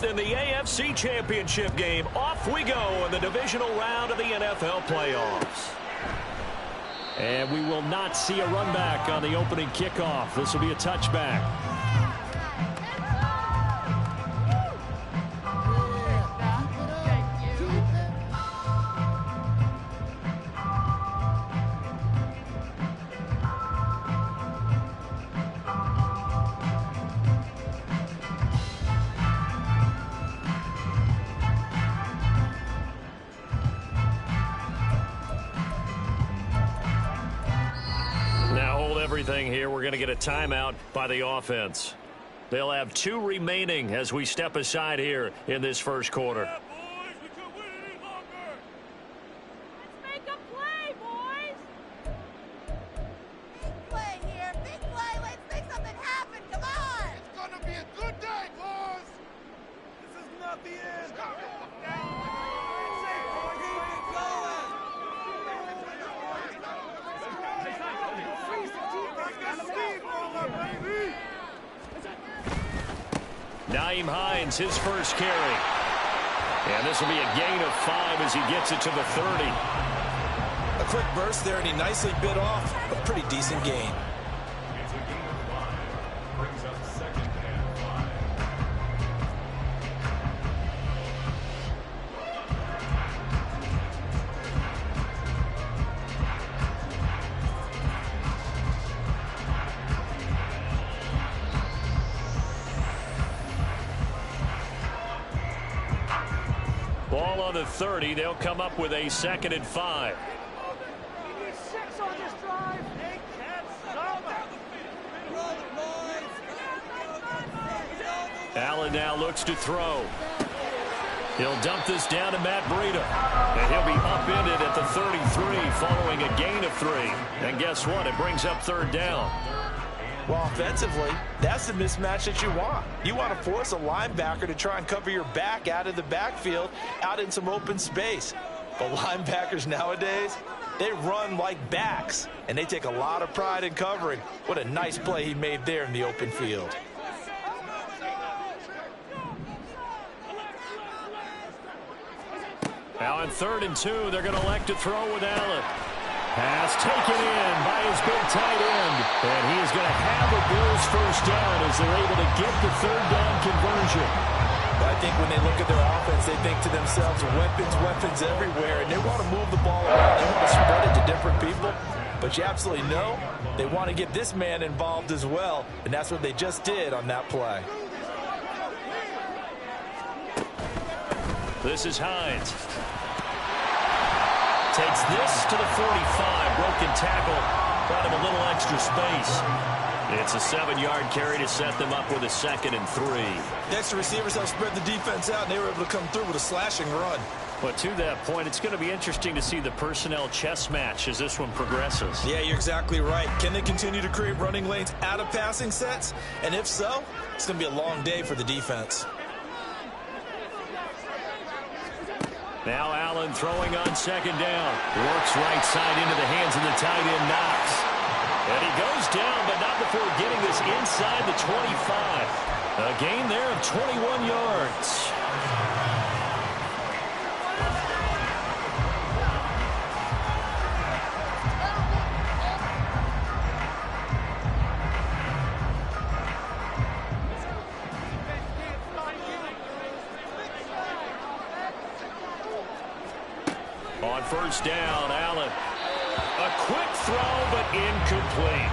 in the AFC Championship game. Off we go in the divisional round of the NFL playoffs. And we will not see a run back on the opening kickoff. This will be a touchback. Everything here. We're going to get a timeout by the offense. They'll have 2 remaining as we step aside here in this first quarter. Nyheim Hines, his first carry. And this will be a gain of 5 as he gets it to the 30. A quick burst there, and he nicely bit off a pretty decent gain. Ball on the 30. They'll come up with a 2nd and 5. Allen now looks to throw. He'll dump this down to Matt Breida. And he'll be upended at the 33 following a gain of 3. And guess what? It brings up 3rd down. Well, offensively, that's the mismatch that you want. You want to force a linebacker to try and cover your back out of the backfield, out in some open space. But linebackers nowadays, they run like backs, and they take a lot of pride in covering. What a nice play he made there in the open field. Now on 3rd and 2, they're going to elect to throw with Allen. Pass taken in by his big tight end. And he is going to have a Bills first down as they're able to get the 3rd down conversion. I think when they look at their offense, they think to themselves, weapons everywhere. And they want to move the ball around. They want to spread it to different people. But you absolutely know they want to get this man involved as well. And that's what they just did on that play. This is Hines. Takes this to the 45. Broken tackle. Brought him a little extra space. It's a 7-yard carry to set them up with a 2nd and 3. The extra receivers have spread the defense out, and they were able to come through with a slashing run. But to that point, it's going to be interesting to see the personnel chess match as this one progresses. Yeah, you're exactly right. Can they continue to create running lanes out of passing sets? And if so, it's going to be a long day for the defense. Now Allen throwing on 2nd down. Works right side into the hands of the tight end, Knox. And he goes down, but not before getting this inside the 25. A gain there of 21 yards. On 1st down, Allen. A quick throw, but incomplete.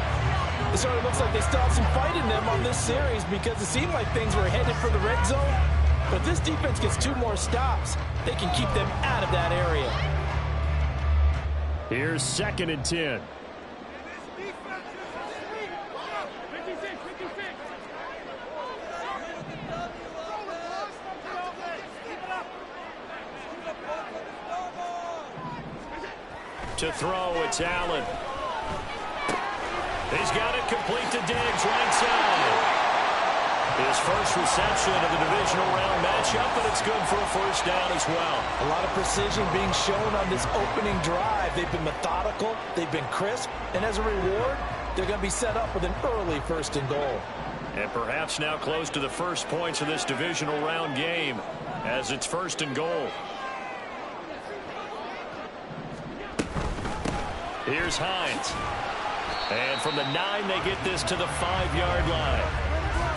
It sort of looks like they still have some fight in them on this series because it seemed like things were headed for the red zone. But if this defense gets 2 more stops, they can keep them out of that area. Here's 2nd and 10. To throw, it's Allen. He's got it complete to Diggs, right side. His first reception of the divisional round matchup, and it's good for a first down as well. A lot of precision being shown on this opening drive. They've been methodical, they've been crisp, and as a reward, they're going to be set up with an early 1st and goal. And perhaps now close to the first points of this divisional round game as it's 1st and goal. Here's Hines. And from the 9, they get this to the 5-yard line.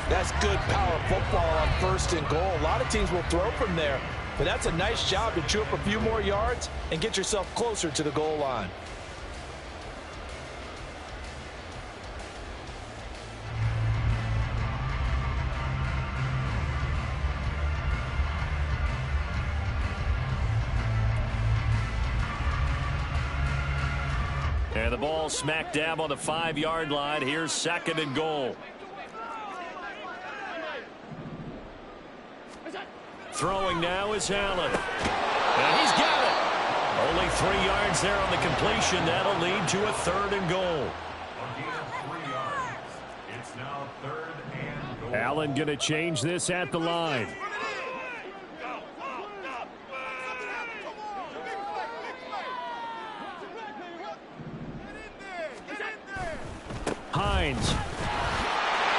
That's good power football on 1st and goal. A lot of teams will throw from there, but that's a nice job to chew up a few more yards and get yourself closer to the goal line. And the ball smack dab on the 5-yard line. Here's 2nd and goal. Throwing now is Allen. And he's got it. Only 3 yards there on the completion. That'll lead to a 3rd and goal. It's now 3rd and goal. Allen going to change this at the line. Hines.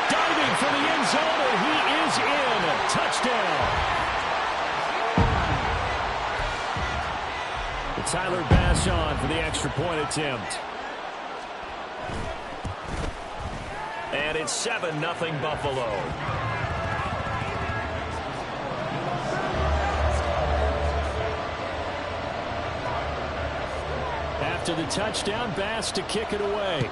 Diving for the end zone, and he is in. Touchdown. Tyler Bass on for the extra point attempt. And it's 7-0 Buffalo. After the touchdown, Bass to kick it away.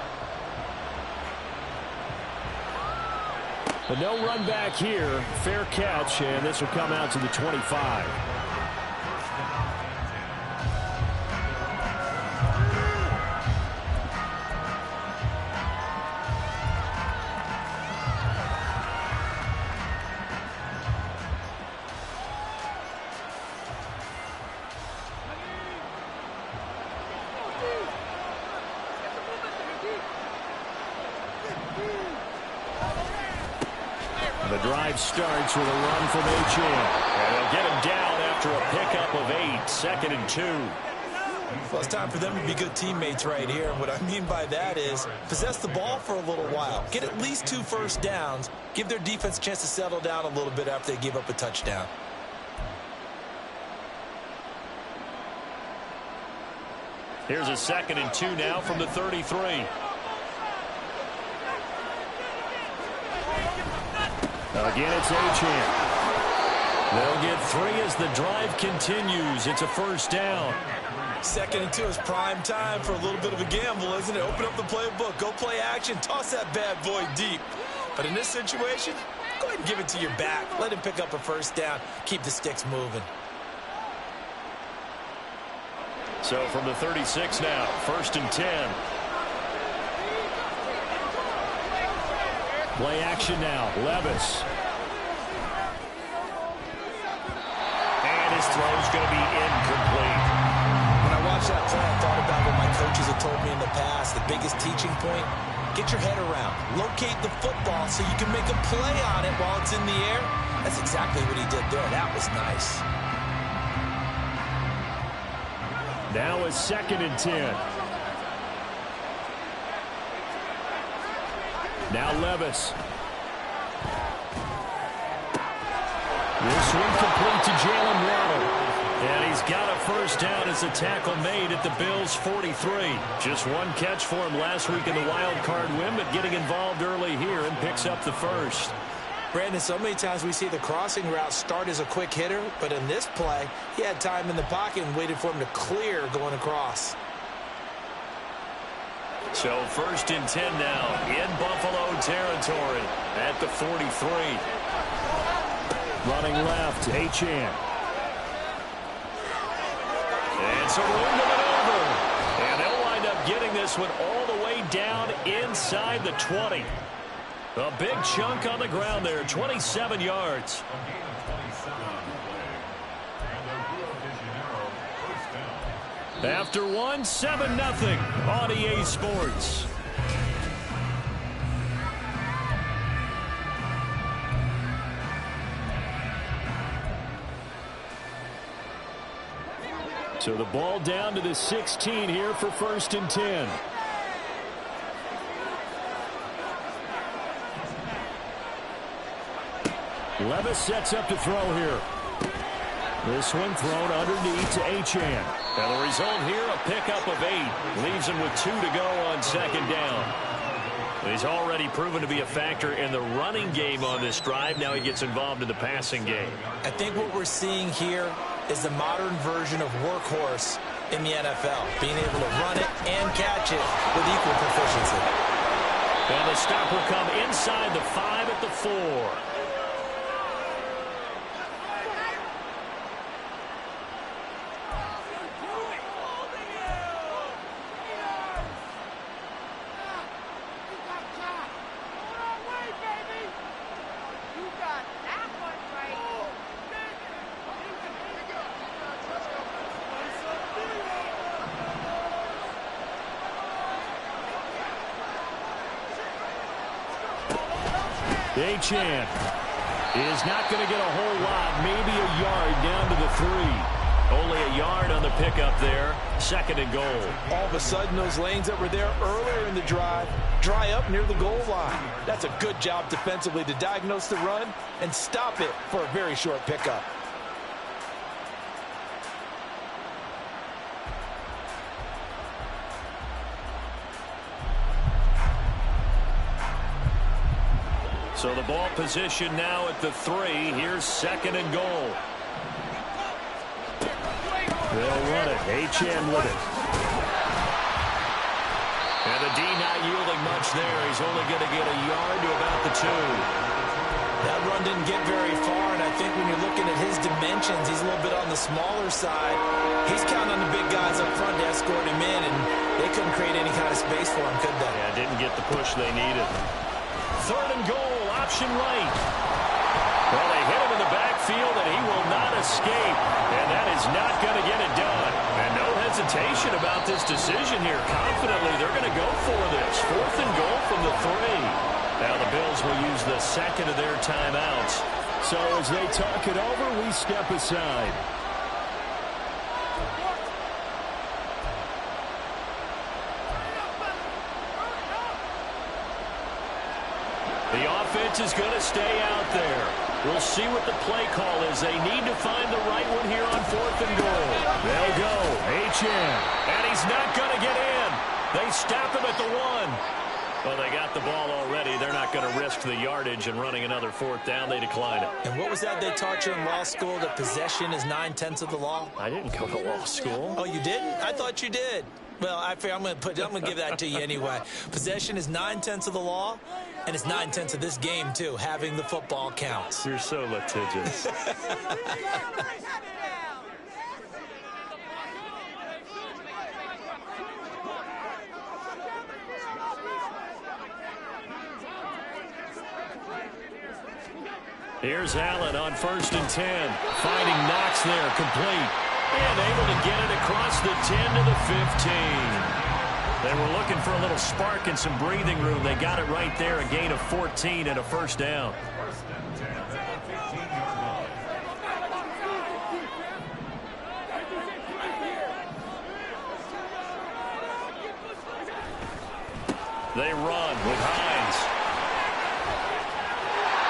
But no run back here. Fair catch, and this will come out to the 25. The drive starts with a run from Achane. And they'll get him down after a pickup of 8, 2nd and 2. Well, it's time for them to be good teammates right here. And what I mean by that is possess the ball for a little while. Get at least 2 first downs. Give their defense a chance to settle down a little bit after they give up a touchdown. Here's a 2nd and 2 now from the 33. Again, it's Achane. They'll get 3 as the drive continues. It's a first down. 2nd and 2 is prime time for a little bit of a gamble, isn't it? Open up the playbook, go play action, toss that bad boy deep. But in this situation, go ahead and give it to your back. Let him pick up a first down. Keep the sticks moving. So from the 36 now, 1st and 10. Play action now. Levis. And his throw's going to be incomplete. When I watched that play, I thought about what my coaches have told me in the past. The biggest teaching point, get your head around. Locate the football so you can make a play on it while it's in the air. That's exactly what he did there. That was nice. Now a 2nd and 10. Now Levis. This one complete to Jalen Waddle. And he's got a first down as a tackle made at the Bills' 43. Just one catch for him last week in the wild card win, but getting involved early here and picks up the first. Brandon, so many times we see the crossing route start as a quick hitter, but in this play, he had time in the pocket and waited for him to clear going across. So 1st and 10 now in Buffalo territory at the 43. Running left, Achane. And so room to maneuver. And they'll wind up getting this one all the way down inside the 20. A big chunk on the ground there, 27 yards. After one, 7-0 on EA Sports. So the ball down to the 16 here for 1st and 10. Levis sets up to throw here. This one thrown underneath to Achane. And the result here, a pickup of 8. Leaves him with 2 to go on second down. He's already proven to be a factor in the running game on this drive. Now he gets involved in the passing game. I think what we're seeing here is the modern version of workhorse in the NFL, being able to run it and catch it with equal proficiency. And the stop will come inside the 5 at the 4. Achane is not going to get a whole lot, maybe a yard down to the 3. Only a yard on the pickup there, 2nd and goal. All of a sudden, those lanes that were there earlier in the drive dry up near the goal line. That's a good job defensively to diagnose the run and stop it for a very short pickup. So the ball position now at the 3. Here's 2nd and goal. They'll run it. Achane with it. And the D not yielding much there. He's only going to get a yard to about the 2. That run didn't get very far, and I think when you're looking at his dimensions, he's a little bit on the smaller side. He's counting on the big guys up front to escort him in, and they couldn't create any kind of space for him, could they? Yeah, didn't get the push they needed. 3rd and goal. Option right. Well, they hit him in the backfield, and he will not escape. And that is not going to get it done. And no hesitation about this decision here. Confidently, they're going to go for this. 4th and goal from the 3. Now the Bills will use the 2nd of their timeouts. So as they talk it over, we step aside. The offense is going to stay out there. We'll see what the play call is. They need to find the right one here on 4th and goal. They'll go. Achane. And he's not going to get in. They stop him at the 1. Well, they got the ball already. They're not going to risk the yardage and running another 4th down. They decline it. And what was that they taught you in law school, that possession is 9/10 of the law? I didn't go to law school. Oh, you didn't? I thought you did. Well, I figure I'm going to give that to you anyway. Possession is 9/10 of the law, and it's 9/10 of this game too. Having the football counts. You're so litigious. Here's Allen on 1st and 10. Finding Knox there, complete. And able to get it across the 10 to the 15. They were looking for a little spark and some breathing room. They got it right there, a gain of 14 and a 1st down. They run with Hines.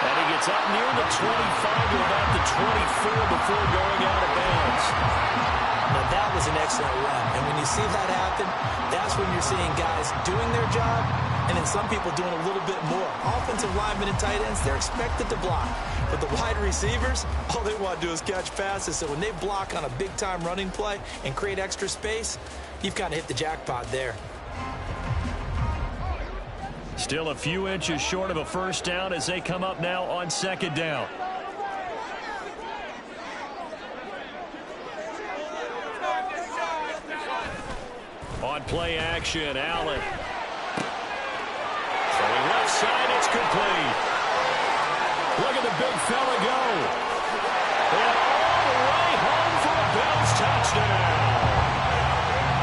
And he gets up near the 25 to about the 24 before going out of bounds. Now that was an excellent run. And when you see that happen, that's when you're seeing guys doing their job and then some people doing a little bit more. Offensive linemen and tight ends, they're expected to block. But the wide receivers, all they want to do is catch passes. So when they block on a big-time running play and create extra space, you've kind of hit the jackpot there. Still a few inches short of a 1st down as they come up now on 2nd down. On play action, Allen. Throwing left side, it's complete. Look at the big fella go. And all the way home for a Bills touchdown.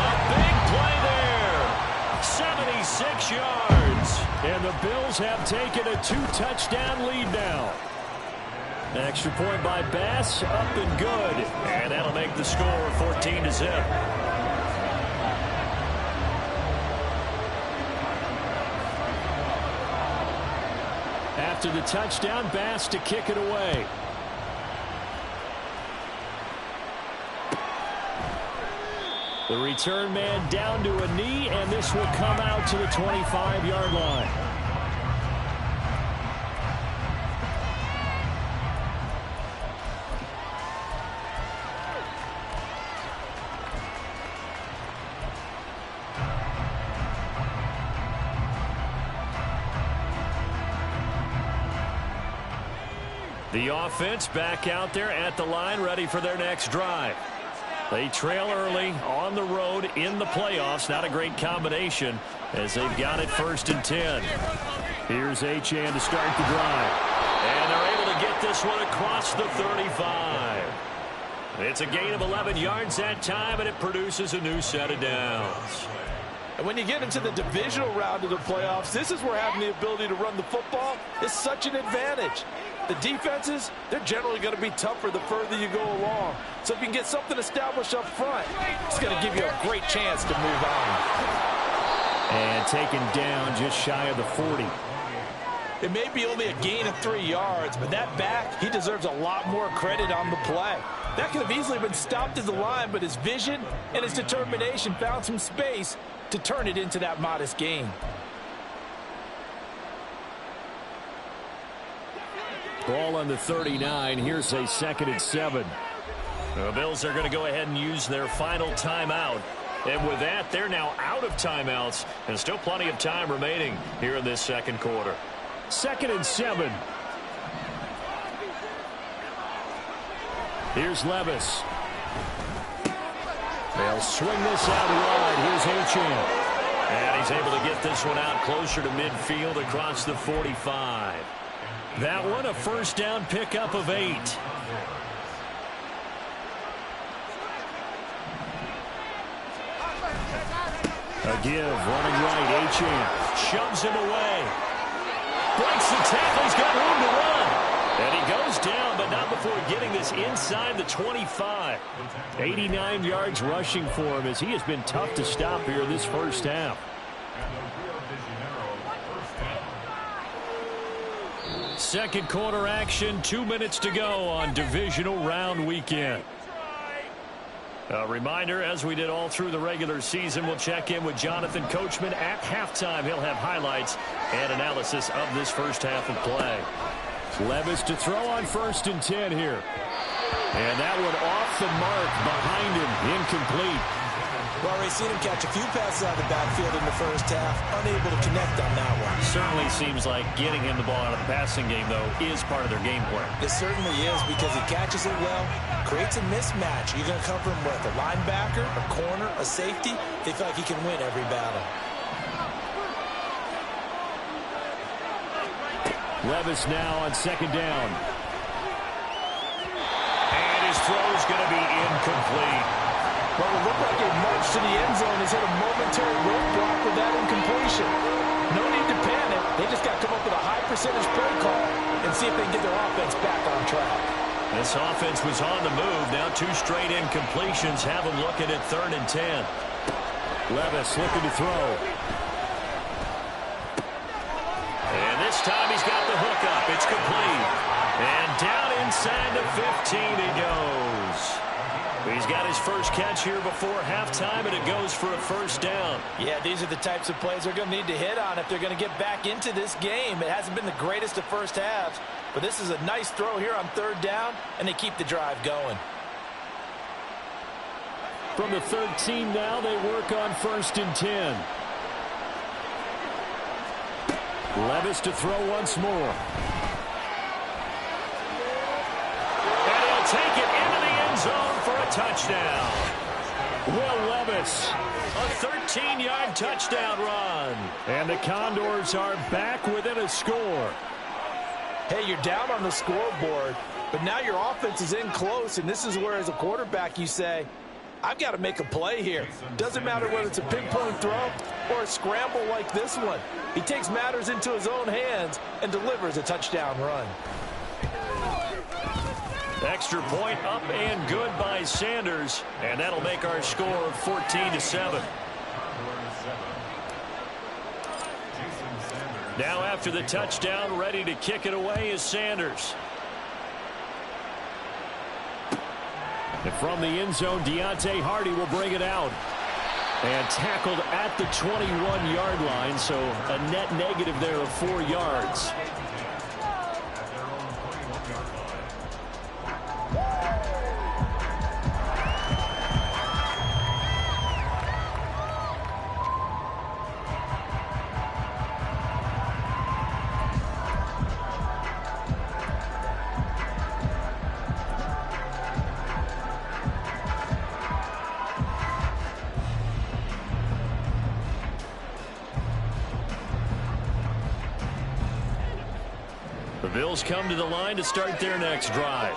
A big play there. 76 yards. And the Bills have taken a 2-touchdown lead now. Extra point by Bass, up and good. And that'll make the score 14-0. After the touchdown, Bass to kick it away. The return man down to a knee, and this will come out to the 25-yard line. The offense back out there at the line, ready for their next drive. They trail early on the road in the playoffs. Not a great combination as they've got it 1st and 10. Here's Achane to start the drive. And they're able to get this one across the 35. It's a gain of 11 yards that time, and it produces a new set of downs. And when you get into the divisional round of the playoffs, this is where having the ability to run the football is such an advantage. The defenses, they're generally going to be tougher the further you go along. So if you can get something established up front, it's going to give you a great chance to move on. And taken down just shy of the 40. It may be only a gain of 3 yards, but that back, he deserves a lot more credit on the play. That could have easily been stopped at the line, but his vision and his determination found some space to turn it into that modest gain. Ball on the 39. Here's a 2nd and 7. The Bills are going to go ahead and use their final timeout. And with that, they're now out of timeouts and still plenty of time remaining here in this second quarter. 2nd and 7. Here's Levis. They'll swing this out wide. Here's Achane. And he's able to get this one out closer to midfield across the 45. That one a 1st down pickup of 8. A give, running right, Achane shoves him away. Breaks the tackle, he's got room to run. And he goes down, but not before getting this inside the 25. 89 yards rushing for him as he has been tough to stop here in this 1st half. Second quarter action, 2 minutes to go on divisional round weekend. A reminder, as we did all through the regular season, we'll check in with Jonathan Coachman at halftime. He'll have highlights and analysis of this 1st half of play. Levis to throw on 1st and 10 here. And that one off the mark behind him, incomplete. Well, we've seen him catch a few passes out of the backfield in the 1st half, unable to connect on that one. Certainly seems like getting him the ball out of the passing game, though, is part of their game plan. It certainly is because he catches it well, creates a mismatch. You're going to cover him with a linebacker, a corner, a safety. They feel like he can win every battle. Levis now on 2nd down. And his throw's going to be incomplete. Well, it looked like a march to the end zone has hit a momentary roadblock with that incompletion. No need to panic. They just got to come up with a high percentage play call and see if they can get their offense back on track. This offense was on the move. Now 2 straight incompletions have them looking at 3rd and 10. Levis looking to throw. And this time he's got the hook up. It's complete. And down inside the 15 he goes. He's got his first catch here before halftime, and it goes for a 1st down. Yeah, these are the types of plays they're going to need to hit on if they're going to get back into this game. It hasn't been the greatest of 1st halves, but this is a nice throw here on 3rd down, and they keep the drive going. From the 13 now, they work on 1st and 10. Levis to throw once more. And he'll take it into the end zone for a touchdown. Will Levis, a 13-yard touchdown run. And the Condors are back within a score. Hey, you're down on the scoreboard, but now your offense is in close, and this is where, as a quarterback, you say, I've got to make a play here. Doesn't matter whether it's a pinpoint throw or a scramble like this one. He takes matters into his own hands and delivers a touchdown run. Extra point up and good by Sanders, and that'll make our score 14-7. Now after the touchdown, ready to kick it away is Sanders. And from the end zone, Deontay Hardy will bring it out. And tackled at the 21-yard line, so a net negative there of 4 yards. The Bills come to the line to start their next drive.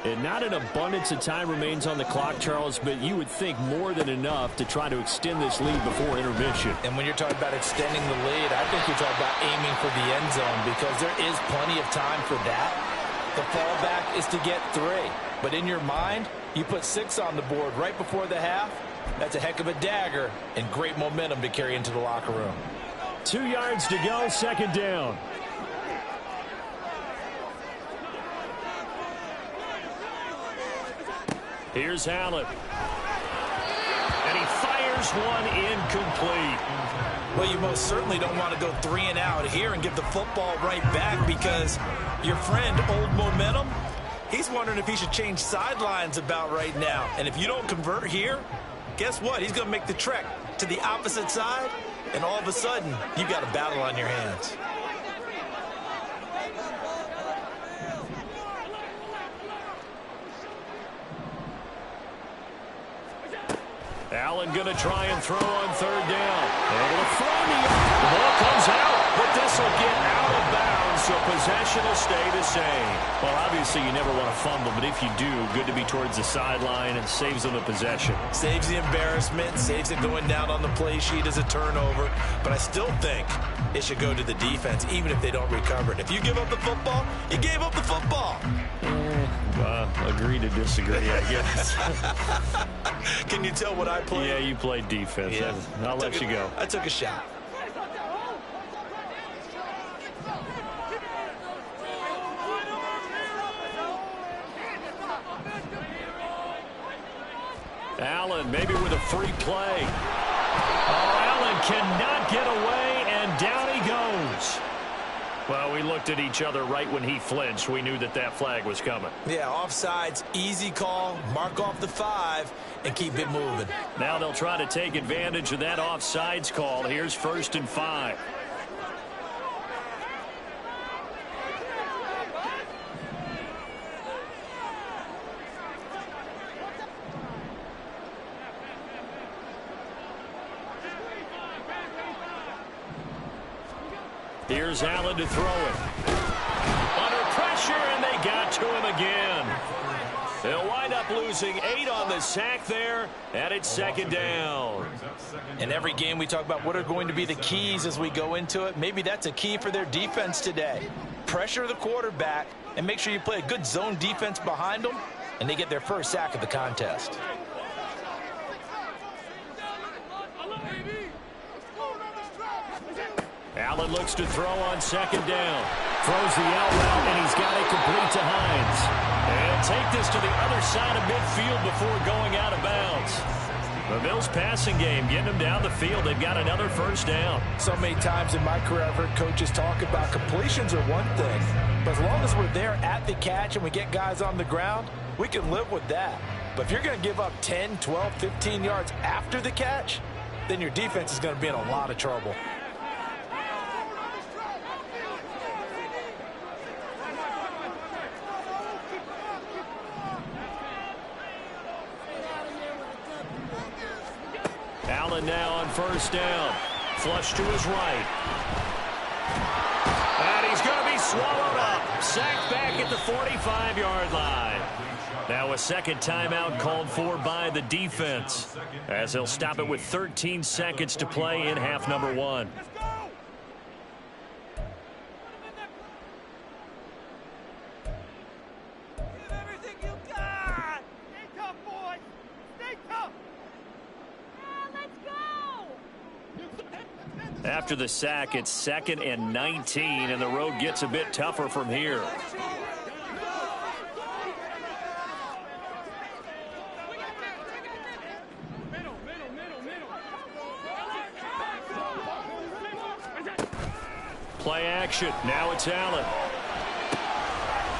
And not an abundance of time remains on the clock, Charles, but you would think more than enough to try to extend this lead before intermission. And when you're talking about extending the lead, I think you're talking about aiming for the end zone because there is plenty of time for that. The fallback is to get 3. But in your mind, you put 6 on the board right before the half. That's a heck of a dagger and great momentum to carry into the locker room. 2 yards to go, second down. Here's Allen. And he fires one incomplete. Well, you most certainly don't want to go 3 and out here and give the football right back because your friend, Old Momentum, he's wondering if he should change sidelines about right now. And if you don't convert here, guess what? He's going to make the trek to the opposite side, and all of a sudden, you've got a battle on your hands. Allen going to try and throw on third down. Able to throw the ball comes out, but this will get out of bounds, so possession will stay the same. Well, obviously you never want to fumble, but if you do, good to be towards the sideline and saves them a possession. Saves the embarrassment, saves it going down on the play sheet as a turnover, but I still think it should go to the defense, even if they don't recover it. If you give up the football, you gave up the football. Agree to disagree, I guess. Can you tell what I played? Yeah, you played defense. Yeah. I'll let you go. I took a shot. Allen maybe with a free play. Oh, Allen cannot get away, and down he goes. Well, we looked at each other right when he flinched. We knew that that flag was coming. Yeah, offsides, easy call, mark off the 5, and keep it moving. Now they'll try to take advantage of that offsides call. Here's 1st and 5. Here's Allen to throw it. Under pressure, and they got to him again. They'll wind up losing 8 on the sack there, and it's second down. In every game we talk about what are going to be the keys as we go into it. Maybe that's a key for their defense today. Pressure the quarterback and make sure you play a good zone defense behind them, and they get their first sack of the contest. Allen looks to throw on second down. Throws the out route, and he's got it complete to Hines. And take this to the other side of midfield before going out of bounds. The Bills passing game, getting them down the field. They've got another first down. So many times in my career I've heard coaches talk about completions are one thing. But as long as we're there at the catch and we get guys on the ground, we can live with that. But if you're going to give up 10, 12, 15 yards after the catch, then your defense is going to be in a lot of trouble. Allen now on first down. Flush to his right. And he's going to be swallowed up. Sacked back at the 45-yard line. Now a second timeout called for by the defense, as they'll stop it with 13 seconds to play in half number 1. After the sack, it's 2nd and 19, and the road gets a bit tougher from here. Play action. Now it's Allen.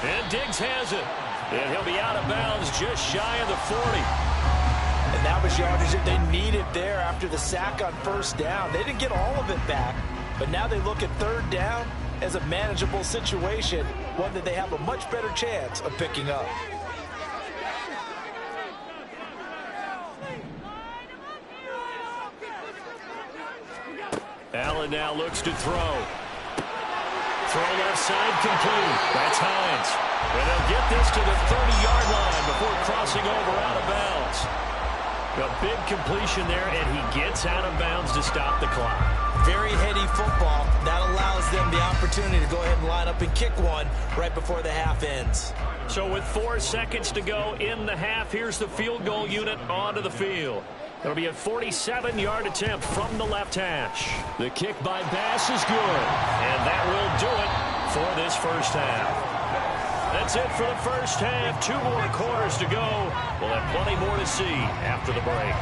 And Diggs has it. And he'll be out of bounds just shy of the 40. And that was yardage that they needed there after the sack on first down. They didn't get all of it back, but now they look at third down as a manageable situation, one that they have a much better chance of picking up. Allen now looks to throw. Throw left side complete. That's Hines. And they'll get this to the 30-yard line before crossing over out of bounds. A big completion there, and he gets out of bounds to stop the clock. Very heady football. That allows them the opportunity to go ahead and line up and kick one right before the half ends. So with 4 seconds to go in the half, here's the field goal unit onto the field. It'll be a 47-yard attempt from the left hash. The kick by Bass is good, and that will do it for this first half. That's it for the first half. 2 more quarters to go. We'll have plenty more to see after the break.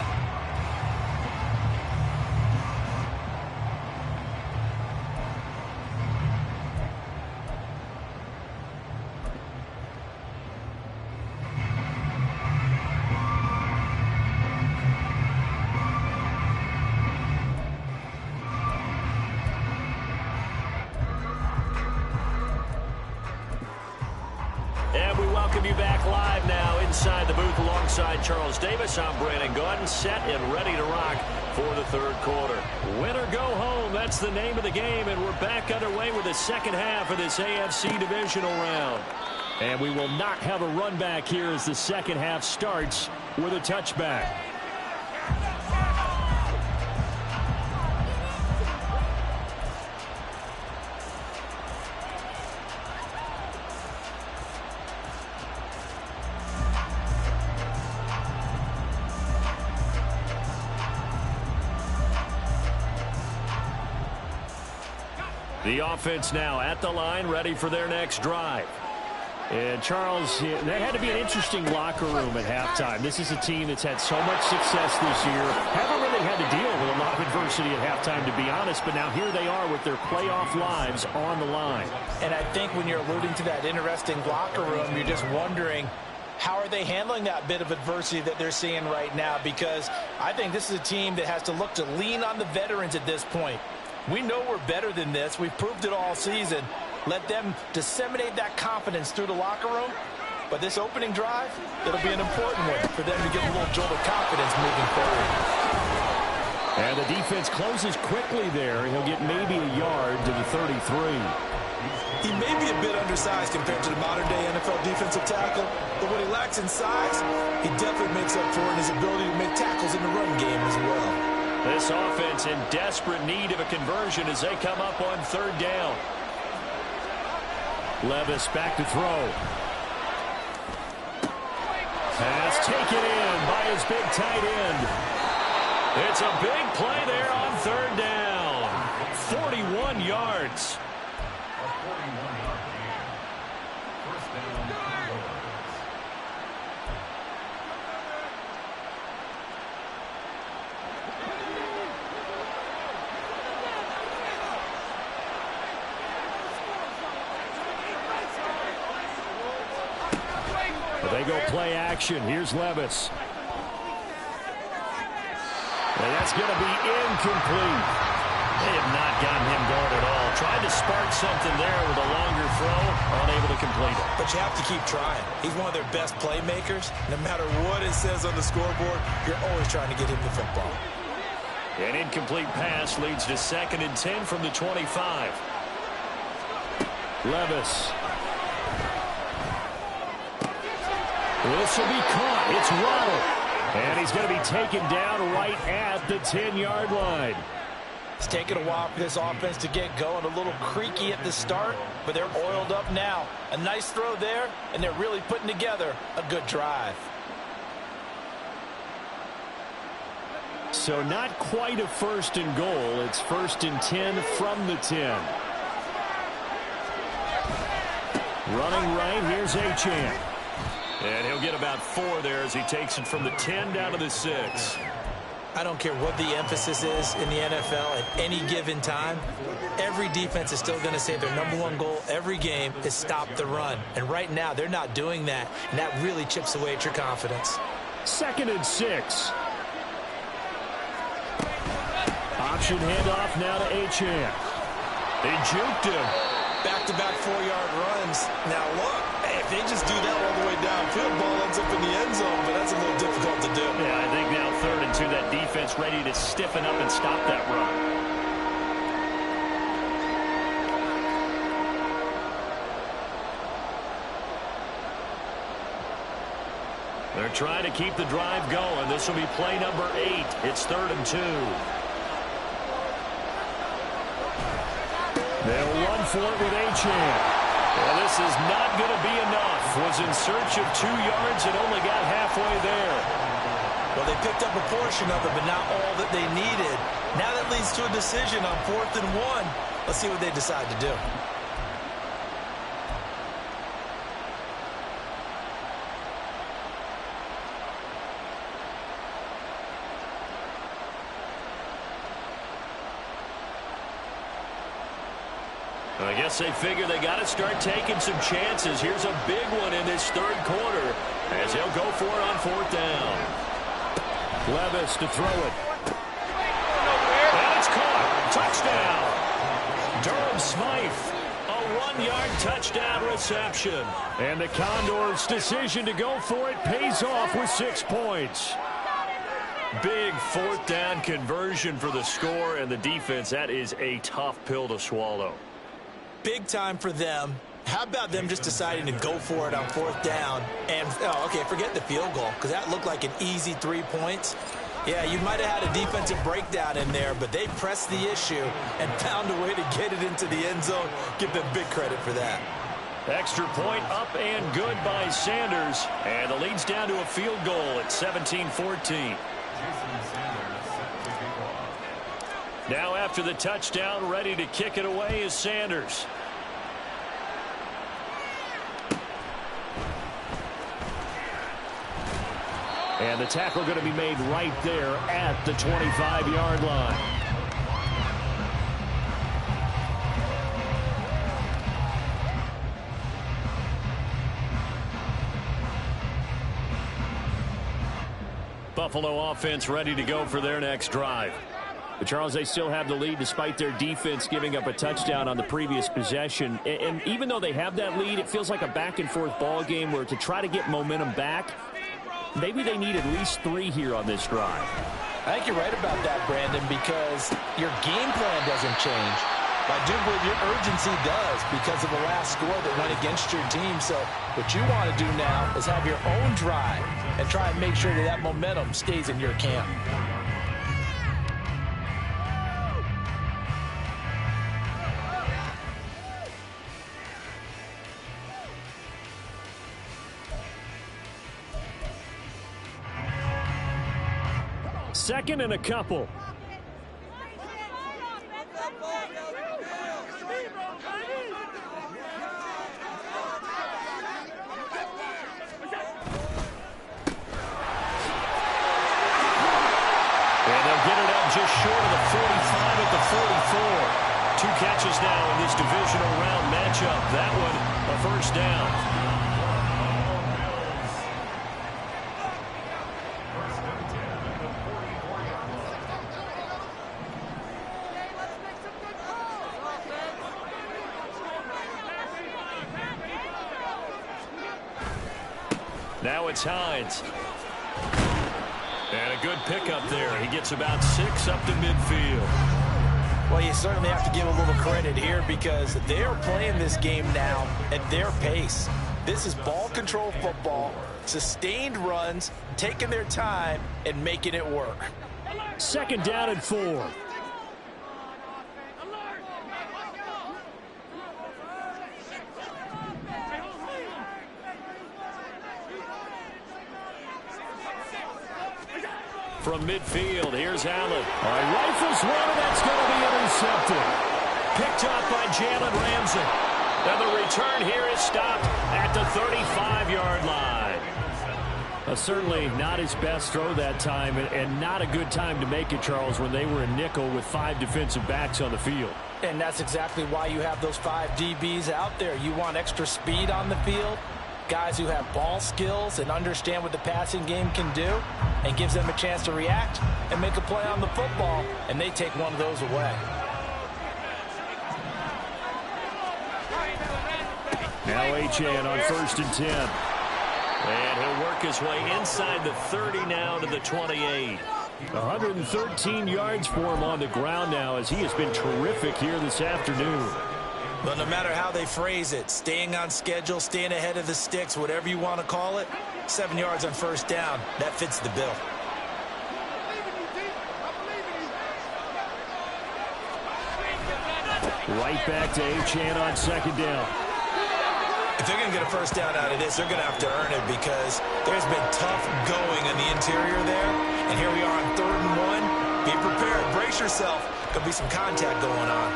You back live now inside the booth alongside Charles Davis. I'm Brandon Gaudin, set and ready to rock for the third quarter. Win or go home, that's the name of the game, and we're back underway with the second half of this AFC divisional round. And we will not have a run back here as the second half starts with a touchback. The offense now at the line, ready for their next drive. And Charles, that had to be an interesting locker room at halftime. This is a team that's had so much success this year. Haven't really had to deal with a lot of adversity at halftime, to be honest, but now here they are with their playoff lives on the line. And I think when you're alluding to that interesting locker room, you're just wondering, how are they handling that bit of adversity that they're seeing right now? Because I think this is a team that has to look to lean on the veterans at this point. We know we're better than this. We've proved it all season. Let them disseminate that confidence through the locker room. But this opening drive, it'll be an important one for them to get a little jolt of confidence moving forward. And the defense closes quickly there. He'll get maybe a yard to the 33. He may be a bit undersized compared to the modern-day NFL defensive tackle, but what he lacks in size, he definitely makes up for in his ability to make tackles in the run game as well. This offense in desperate need of a conversion as they come up on third down. Levis back to throw. Pass taken in by his big tight end. It's a big play there on third down. 41 yards. They go play action. Here's Levis. And that's going to be incomplete. They have not gotten him going at all. Tried to spark something there with a longer throw, unable to complete it. But you have to keep trying. He's one of their best playmakers. No matter what it says on the scoreboard, you're always trying to get him the football. An incomplete pass leads to 2nd and 10 from the 25. Levis. This will be caught. It's Waddle. And he's going to be taken down right at the 10-yard line. It's taken a while for this offense to get going. A little creaky at the start, but they're oiled up now. A nice throw there, and they're really putting together a good drive. So not quite a first and goal. It's 1st and 10 from the 10. Running right, here's Achane. And he'll get about 4 there as he takes it from the 10 down to the 6. I don't care what the emphasis is in the NFL at any given time. Every defense is still going to say their #1 goal every game is stop the run. And right now, they're not doing that, and that really chips away at your confidence. 2nd and 6. Option handoff now to Achane. They juked him. Back-to-back 4-yard runs. Now, look, if they just do that all the way downfield, ball ends up in the end zone, but that's a little difficult to do. Yeah, I think now 3rd and 2, that defense ready to stiffen up and stop that run. They're trying to keep the drive going. This will be play number 8. It's 3rd and 2. They'll run for it with Achane. Well, this is not going to be enough. Was in search of 2 yards and only got halfway there. Well, they picked up a portion of it, but not all that they needed. Now that leads to a decision on 4th and 1. Let's see what they decide to do. I guess they figure they got to start taking some chances. Here's a big one in this 3rd quarter as he'll go for it on 4th down. Levis to throw it. And it's caught. Touchdown. Durham Smythe. A 1-yard touchdown reception. And the Condors' decision to go for it pays off with 6 points. Big 4th down conversion for the score, and the defense, that is a tough pill to swallow. Big time for them. How about them just deciding to go for it on 4th down? And, okay, forget the field goal, because that looked like an easy 3 points. Yeah, you might have had a defensive breakdown in there, but they pressed the issue and found a way to get it into the end zone. Give them big credit for that. Extra point up and good by Sanders. And the lead's down to a field goal at 17-14. Now after the touchdown, ready to kick it away is Sanders. And the tackle going to be made right there at the 25-yard line. Buffalo offense ready to go for their next drive. But Charles, they still have the lead despite their defense giving up a touchdown on the previous possession. And even though they have that lead, it feels like a back-and-forth ball game where to try to get momentum back, maybe they need at least 3 here on this drive. I think you're right about that, Brandon, because your game plan doesn't change. I do believe your urgency does because of the last score that went against your team. So what you want to do now is have your own drive and try and make sure that that momentum stays in your camp. Second and a couple. Just short of the 45 at the 44. 2 catches now in this divisional round matchup. That one a first down. Now it's Hines. And a good pickup there. He gets about 6 up to midfield. Well, you certainly have to give a little credit here because they're playing this game now at their pace. This is ball control football, sustained runs, taking their time, and making it work. 2nd down and 4. from midfield. Here's Allen. All right, rifles one, and that's going to be intercepted. Picked up by Jalen Ramsey. And the return here is stopped at the 35-yard line. Certainly not his best throw that time, and not a good time to make it, Charles, when they were in nickel with 5 defensive backs on the field. And that's exactly why you have those 5 DBs out there. You want extra speed on the field, guys who have ball skills and understand what the passing game can do, and gives them a chance to react and make a play on the football, and they take one of those away. Now Achane on 1st and 10. And he'll work his way inside the 30 now to the 28. 113 yards for him on the ground now, as he has been terrific here this afternoon. But no matter how they phrase it, staying on schedule, staying ahead of the sticks, whatever you want to call it, 7 yards on 1st down, that fits the bill. Right back to Achane on 2nd down. If they're going to get a 1st down out of this, they're going to have to earn it, because there's been tough going in the interior there. And here we are on 3rd and 1. Be prepared. Brace yourself. There'll be some contact going on.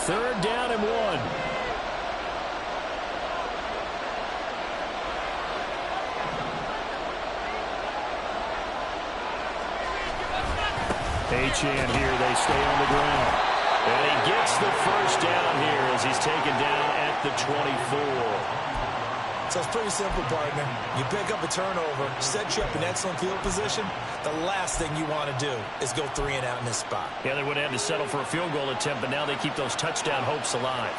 Third down and 1. Achane here. They stay on the ground. And he gets the 1st down here as he's taken down at the 24. So it's pretty simple, partner. You pick up a turnover, set you up in excellent field position. The last thing you want to do is go 3 and out in this spot. Yeah, they would have had to settle for a field goal attempt, but now they keep those touchdown hopes alive.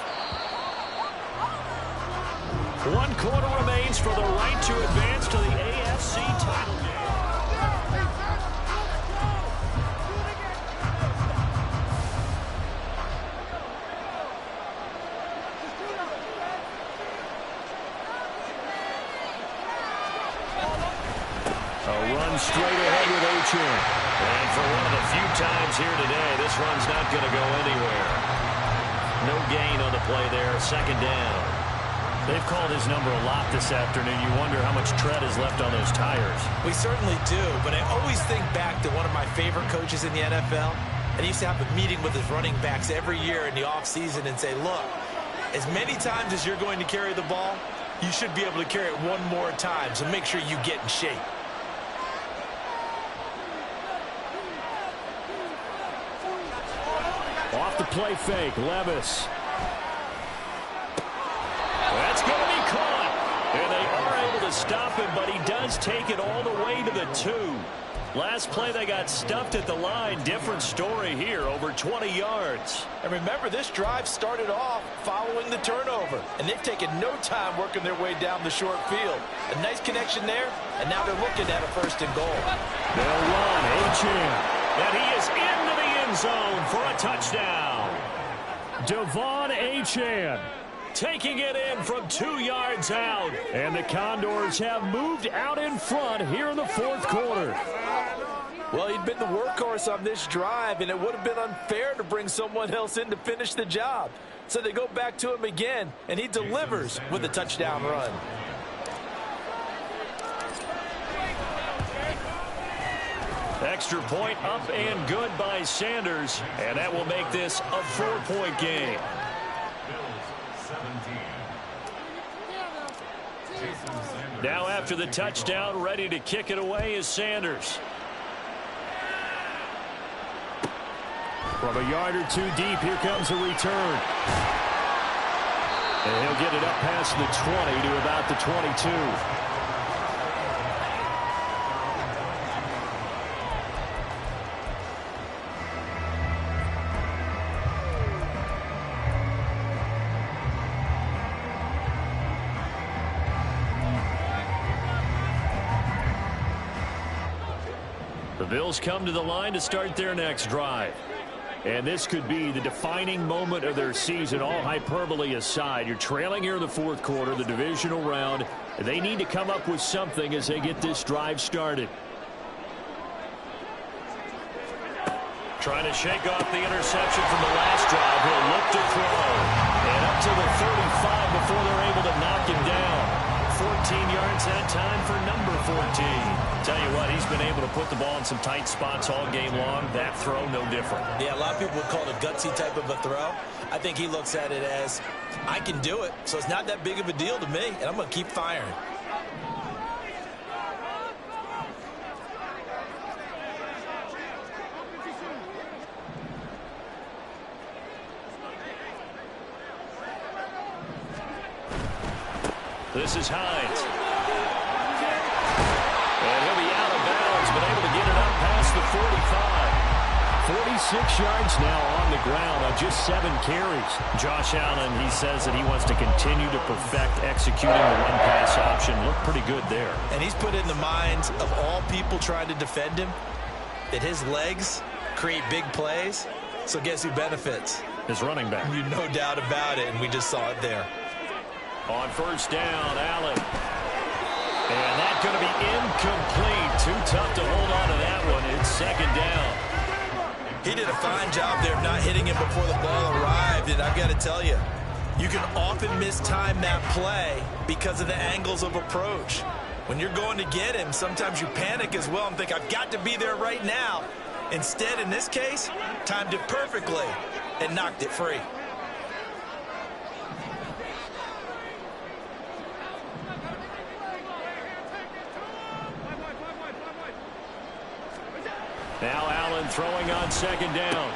1 quarter remains for the right to advance to the AFC title game. Straight ahead with Achane. And for one of the few times here today, this run's not going to go anywhere. No gain on the play there, 2nd down. They've called his number a lot this afternoon. You wonder how much tread is left on those tires. We certainly do, but I always think back to one of my favorite coaches in the NFL, and he used to have a meeting with his running backs every year in the offseason and say, look, as many times as you're going to carry the ball, you should be able to carry it one more time, so make sure you get in shape. Off the play fake, Levis. That's going to be caught. And they are able to stop him, but he does take it all the way to the 2. Last play, they got stuffed at the line. Different story here, over 20 yards. And remember, this drive started off following the turnover, and they've taken no time working their way down the short field. A nice connection there, and now they're looking at a 1st and goal. They'll run, Achane. And he is into the end zone for a touchdown. Devon Achane taking it in from 2 yards out. And the Condors have moved out in front here in the 4th quarter. Well, he'd been the workhorse on this drive, and it would have been unfair to bring someone else in to finish the job. So they go back to him again, and he delivers with a touchdown run. Extra point up and good by Sanders, and that will make this a 4-point game. Now after the touchdown, ready to kick it away is Sanders. From a yard or 2 deep, here comes a return. And he'll get it up past the 20 to about the 22. The Bills come to the line to start their next drive. And this could be the defining moment of their season, all hyperbole aside. You're trailing here in the 4th quarter, the divisional round. They need to come up with something as they get this drive started. Trying to shake off the interception from the last drive. He'll look to throw. And up to the 35 before they're able to knock him down. 14 yards that time for number 14. Tell you what, he's been able to put the ball in some tight spots all game long. That throw, no different. Yeah, a lot of people would call it a gutsy type of a throw. I think he looks at it as, I can do it, so it's not that big of a deal to me, and I'm going to keep firing. This is Hines. And he'll be out of bounds, but able to get it up past the 45. 46 yards now on the ground on just 7 carries. Josh Allen, he says that he wants to continue to perfect executing the run-pass option. Looked pretty good there. And he's put in the minds of all people trying to defend him that his legs create big plays. So guess who benefits? His running back. You no doubt about it, and we just saw it there. On first down, Allen. And that's going to be incomplete. Too tough to hold on to that one. It's second down. He did a fine job there of not hitting him before the ball arrived. And I've got to tell you, you can often mistime that play because of the angles of approach. When you're going to get him, sometimes you panic as well and think, I've got to be there right now. Instead, in this case, timed it perfectly and knocked it free. Now Allen throwing on second down.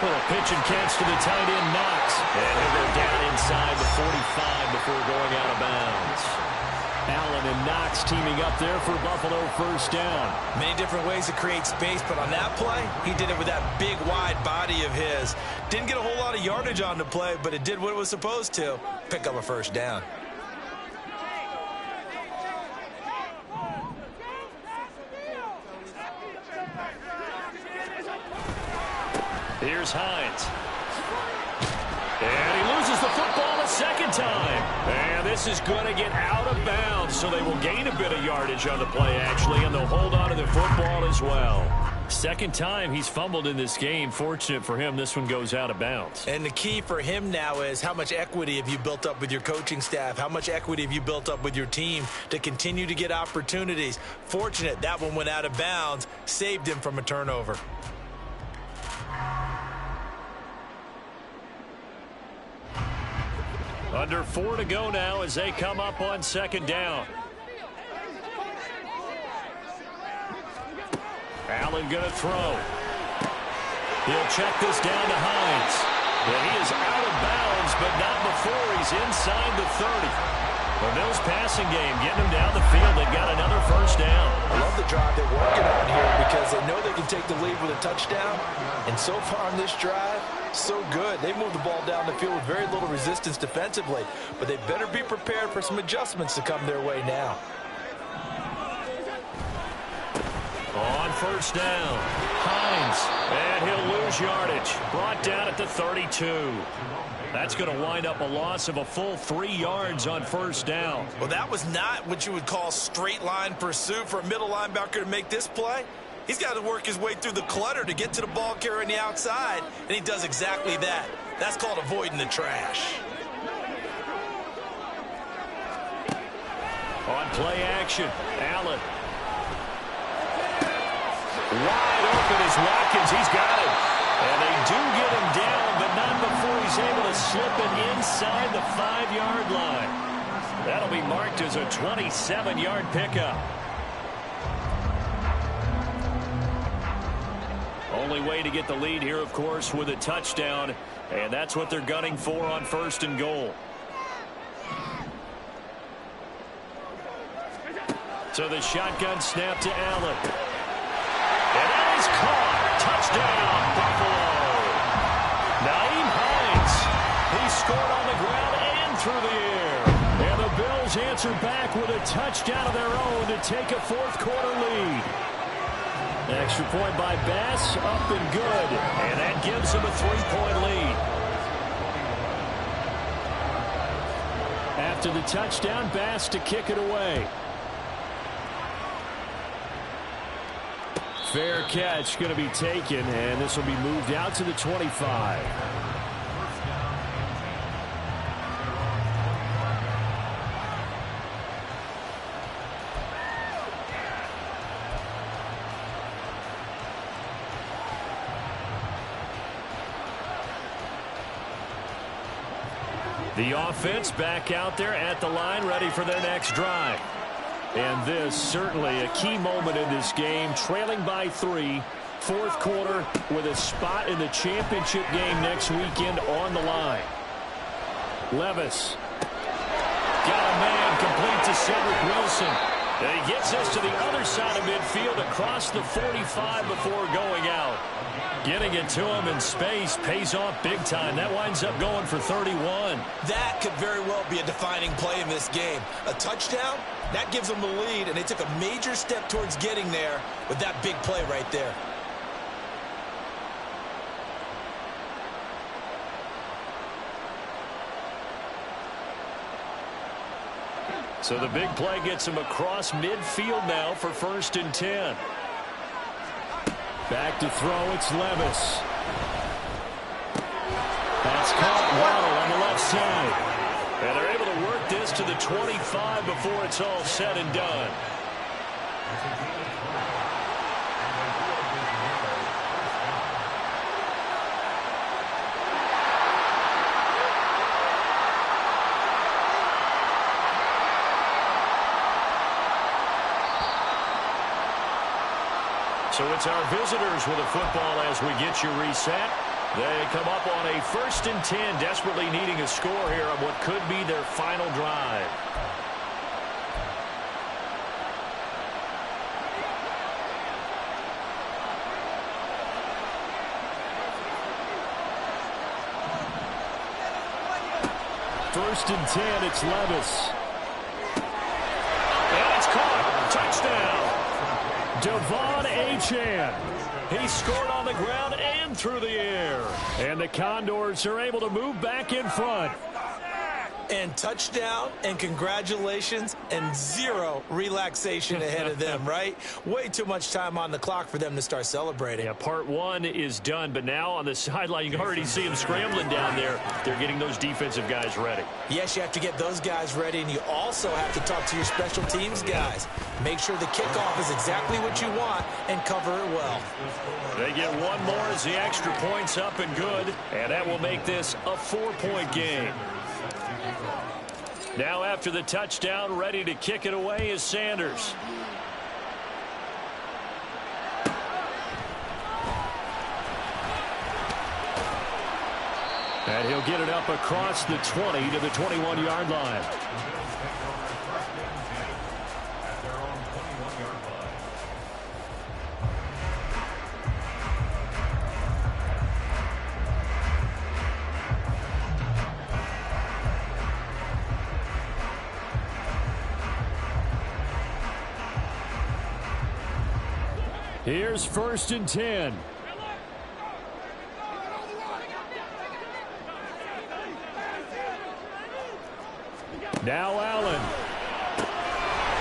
Little pitch and catch to the tight end, Knox. And he'll go down inside the 45 before going out of bounds. Allen and Knox teaming up there for Buffalo first down. Many different ways to create space, but on that play, he did it with that big, wide body of his. Didn't get a whole lot of yardage on the play, but it did what it was supposed to. Pick up a first down. Here's Hines. And he loses the football a second time. And this is going to get out of bounds, so they will gain a bit of yardage on the play, actually, and they'll hold on to the football as well. Second time he's fumbled in this game. Fortunate for him, this one goes out of bounds. And the key for him now is how much equity have you built up with your coaching staff? How much equity have you built up with your team to continue to get opportunities? Fortunate that one went out of bounds, saved him from a turnover. Under 4 to go now as they come up on second down. Allen going to throw. He'll check this down to Hines. And he is out of bounds, but not before he's inside the 30. The Bills passing game, getting him down the field. They've got another first down. I love the drive they're working on here because they know they can take the lead with a touchdown. And so far on this drive, so good. They moved the ball down the field with very little resistance defensively. But they better be prepared for some adjustments to come their way now. On first down, Hines, and he'll lose yardage. Brought down at the 32. That's going to wind up a loss of a full 3 yards on first down. Well, that was not what you would call straight line pursuit for a middle linebacker to make this play. He's got to work his way through the clutter to get to the ball carrier on the outside, and he does exactly that. That's called avoiding the trash. On play action, Allen. Wide open is Watkins. He's got it. And they do get him down, but not before he's able to slip it inside the 5-yard line. That'll be marked as a 27-yard pickup. Only way to get the lead here, of course, with a touchdown, and that's what they're gunning for on first and goal. So the shotgun snap to Allen. And that is caught. Touchdown, Buffalo. Nyheim Hines. He scored on the ground and through the air. And the Bills answer back with a touchdown of their own to take a fourth-quarter lead. Extra point by Bass, up and good. And that gives them a 3-point lead. After the touchdown, Bass to kick it away. Fair catch going to be taken, and this will be moved out to the 25. The offense back out there at the line, ready for their next drive. And this certainly a key moment in this game, trailing by 3, fourth quarter, with a spot in the championship game next weekend on the line. Levis. Got a man complete to Cedric Wilson. And he gets us to the other side of midfield across the 45 before going out. Getting it to him in space pays off big time. That winds up going for 31. That could very well be a defining play in this game. A touchdown, that gives them the lead, and they took a major step towards getting there with that big play right there. So the big play gets him across midfield now for 1st and 10. Back to throw, it's Levis. That's caught well on the left side. And they're able to work this to the 25 before it's all said and done. So it's our visitors with a football as we get you reset. They come up on a 1st and 10, desperately needing a score here on what could be their final drive. First and 10, it's Levis. And it's caught. Touchdown. Devon Achane. He scored on the ground and through the air. And the Condors are able to move back in front. And touchdown, and congratulations, and 0 relaxation ahead of them, right? Way too much time on the clock for them to start celebrating. Yeah, part 1 is done, but now on the sideline, you can already see them scrambling down there. They're getting those defensive guys ready. Yes, you have to get those guys ready, and you also have to talk to your special teams guys. Make sure the kickoff is exactly what you want and cover it well. They get one more as the extra point's up and good, and that will make this a 4-point game. Now after the touchdown, ready to kick it away is Sanders. And he'll get it up across the 20 to the 21-yard line. Here's 1st and 10. Now Allen.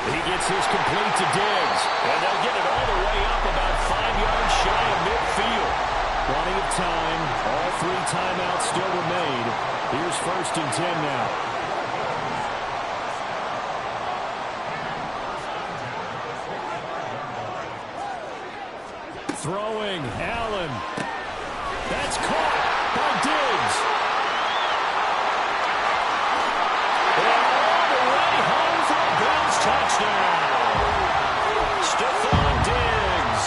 He gets his complete to Diggs. And they'll get it all the way up about 5 yards shy of midfield. Plenty of time. All 3 timeouts still remain. Here's 1st and 10 now. Throwing, Allen. That's caught by Diggs. And all the way home for a Bills touchdown. Stephon Diggs,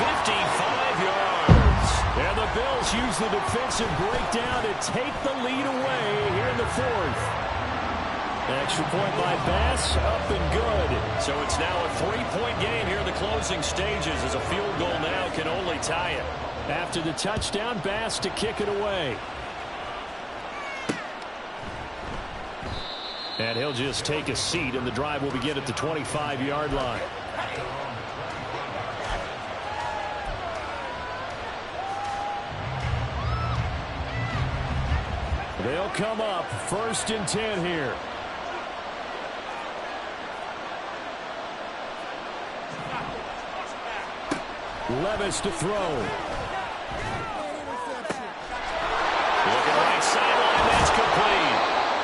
55 yards. And the Bills use the defensive breakdown to take the lead away here in the 4th. Extra point by Bass, up and good. So it's now a 3-point game here in the closing stages as a field goal now can only tie it. After the touchdown, Bass to kick it away. And he'll just take a seat, and the drive will begin at the 25-yard line. They'll come up 1st and 10 here. Levis to throw. Looking right sideline, that's complete.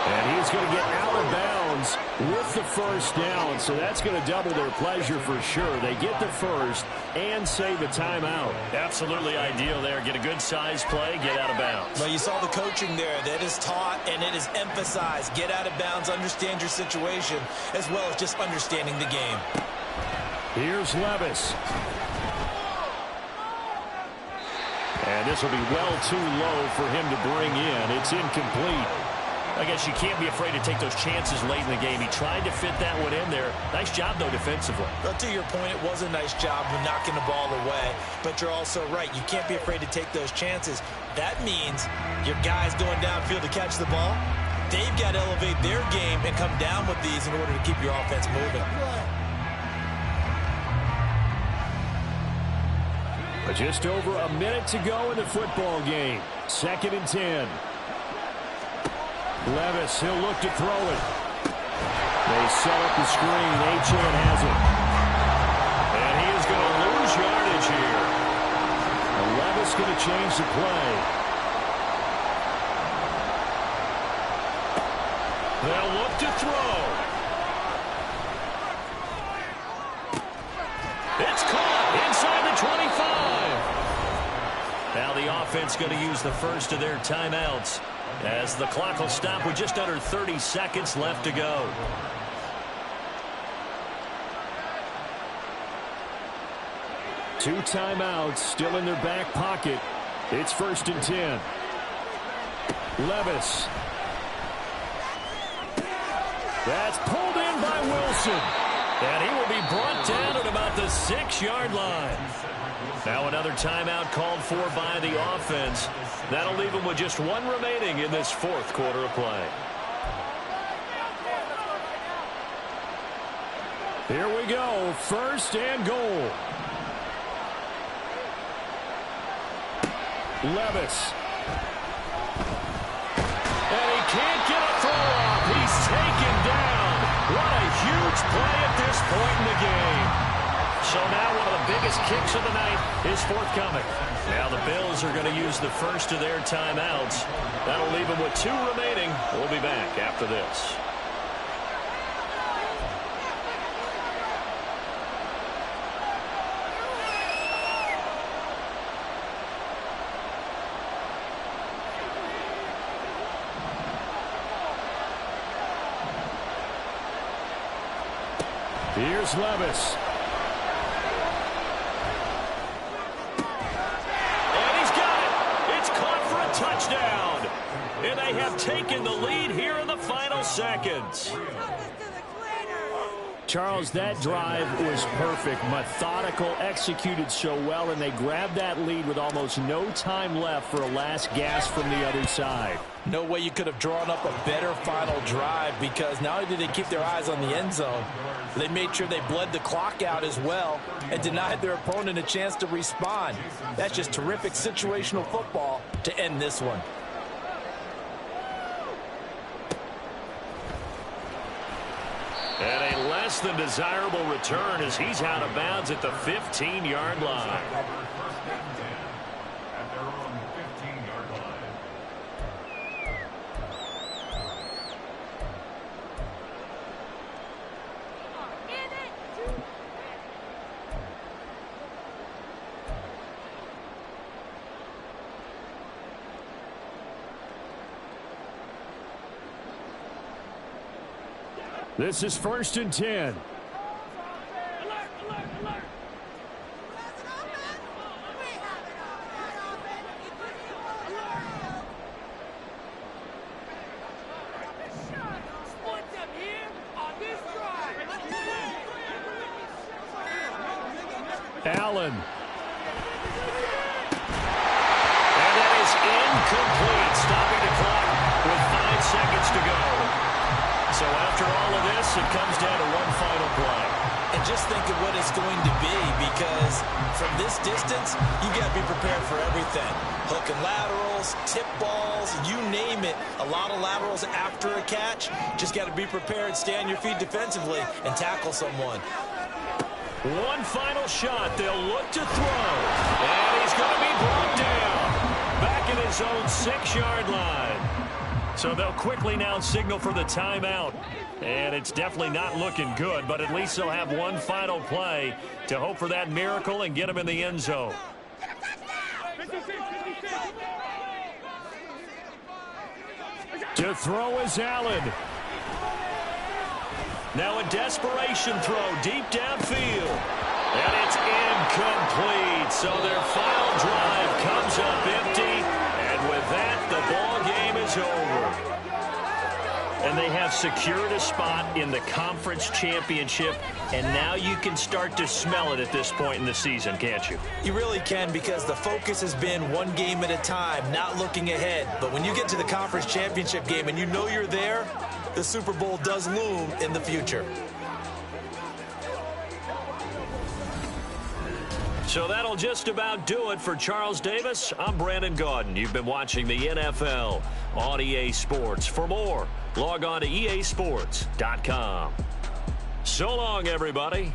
And he's going to get out of bounds downs with the first down, so that's going to double their pleasure for sure. They get the first and save a timeout. Absolutely ideal there. Get a good size play, get out of bounds. Well, you saw the coaching there. That is taught and it is emphasized. Get out of bounds, understand your situation, as well as just understanding the game. Here's Levis. And this will be well too low for him to bring in. It's incomplete. I guess you can't be afraid to take those chances late in the game. He tried to fit that one in there. Nice job, though, defensively. Well, to your point, it was a nice job of knocking the ball away. But you're also right. You can't be afraid to take those chances. That means your guys going downfield to catch the ball, they've got to elevate their game and come down with these in order to keep your offense moving. But just over a minute to go in the football game. 2nd and 10. Levis, he'll look to throw it. They set up the screen. Achane has it. And he is going to lose yardage here. And Levis going to change the play. They'll look to throw. It's caught inside the 25. Now the offense going to use the first of their timeouts, as the clock will stop with just under 30 seconds left to go. Two timeouts still in their back pocket. It's 1st and 10. Levis. That's pulled in by Wilson. And he will be brought down at about the 6-yard line. Now another timeout called for by the offense. That'll leave them with just one remaining in this 4th quarter of play. Here we go. 1st and goal. Levis. And he can't get a throw off. He's taken down. What a huge play at this point in the game. So now one of the biggest kicks of the night is forthcoming. Now the Bills are going to use the first of their timeouts. That'll leave them with 2 remaining. We'll be back after this. Here's Levis. And he's got it. It's caught for a touchdown. And they have taken the lead here in the final seconds. Charles, that drive was perfect, methodical, executed so well, and they grabbed that lead with almost no time left for a last gasp from the other side. No way you could have drawn up a better final drive, because not only did they keep their eyes on the end zone, they made sure they bled the clock out as well and denied their opponent a chance to respond. That's just terrific situational football to end this one. And a less than desirable return as he's out of bounds at the 15-yard line. At their own 15-yard line. This is 1st and 10. Allen. And that is incomplete, stopping the clock with 5 seconds to go. So after all of this, it comes down to one final play. And just think of what it's going to be, because from this distance, you got to be prepared for everything. Hook and laterals, tip balls, you name it. A lot of laterals after a catch. Just got to be prepared, stay on your feet defensively, and tackle someone. One final shot. They'll look to throw. And he's going to be brought down. Back at his own 6-yard line. So they'll quickly now signal for the timeout. And it's definitely not looking good, but at least they'll have one final play to hope for that miracle and get them in the end zone. To throw is Allen. Now a desperation throw deep downfield. And it's incomplete. So their final drive comes up empty. And with that, the ball game is over. And they have secured a spot in the conference championship. And now you can start to smell it at this point in the season, can't you? You really can, because the focus has been one game at a time, not looking ahead. But when you get to the conference championship game and you know you're there, the Super Bowl does loom in the future. So that'll just about do it for Charles Davis. I'm Brandon Gaudin. You've been watching the NFL on EA Sports. For more, log on to easports.com. So long, everybody.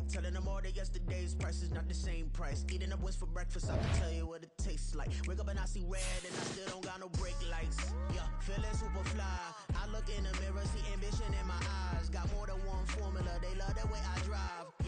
Telling them all that yesterday's price is not the same price. Eating up what's for breakfast, I can tell you what it tastes like. Wake up and I see red and I still don't got no brake lights. Yeah, feeling super fly. I look in the mirror, see ambition in my eyes. Got more than one formula, they love the way I drive.